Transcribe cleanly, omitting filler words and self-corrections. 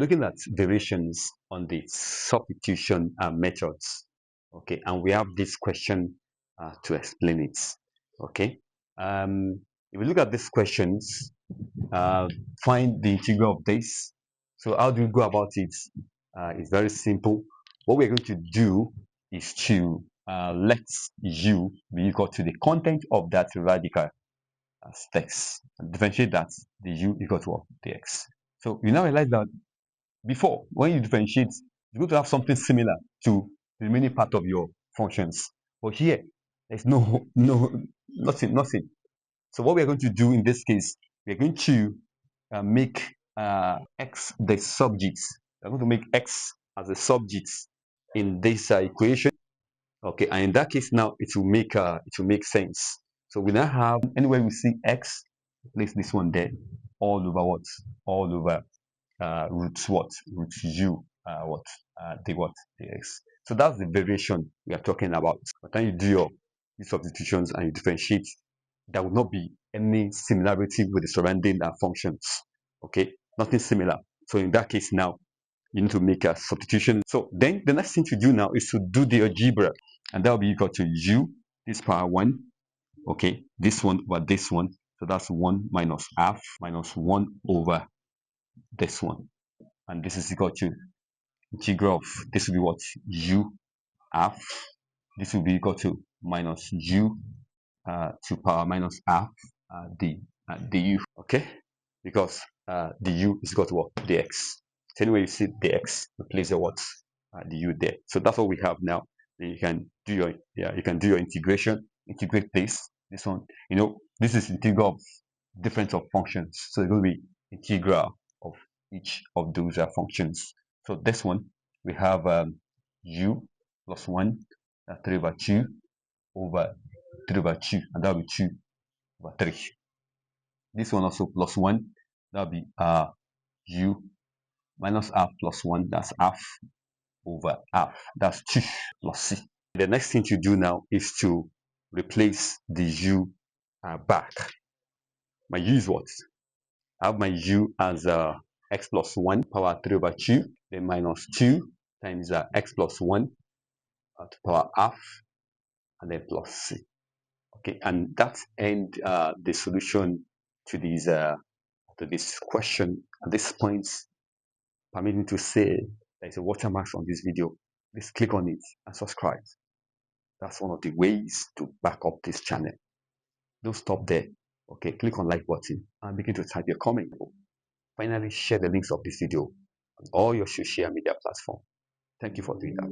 looking at variations on the substitution methods. Okay, and we have this question to explain it. Okay, if we look at these questions, find the integral of this. So how do we go about it? It's very simple. What we're going to do is to let u be equal to the content of that radical as x. And differentiate that, the u equal to what? The x. So you now realize that before, when you differentiate, you're going to have something similar to the remaining part of your functions. But here, there's nothing. So what we're going to do in this case, we're going to make x the subject. We're going to make x as a subject in this equation. Okay, and in that case now it will make sense. So we now have anywhere we see x, place this one there, all over what? All over roots what? Root u the x. So that's the variation we are talking about. By the time you do your substitutions and you differentiate, there will not be any similarity with the surrounding functions. Okay, nothing similar. So in that case now, you need to make a substitution. So then the next thing to do now is to do the algebra, and that will be equal to u, this power 1, okay, this one over this one. So that's 1 minus half minus 1 over this one. And this is equal to integral of, this will be what? U half. This will be equal to minus u to power minus half du, okay? Because the u is equal to what? The x. So anyway, you see the x, replace the what? The u there. So that's what we have now. Then you can do your integration. Integrate this one. You know, this is integral of different of functions. So it's going to be integral of each of those functions. So this one we have u plus 1, 3 over 2 over 3 over 2, and that will be 2 over 3. This one also plus 1, that will be u minus half plus 1, that's half over half, that's 2 plus c. The next thing to do now is to replace the u back. My u is what? I have my u as x plus 1 power 3 over 2, then minus 2 times x plus 1 to power half, and then plus c. Okay, and that's end the solution to this question. At this point, permit me to say there's a watermark on this video. Please click on it and subscribe. That's one of the ways to back up this channel. Don't stop there. Okay, click on like button and begin to type your comment. Finally, share the links of this video on all your social media platforms. Thank you for doing that.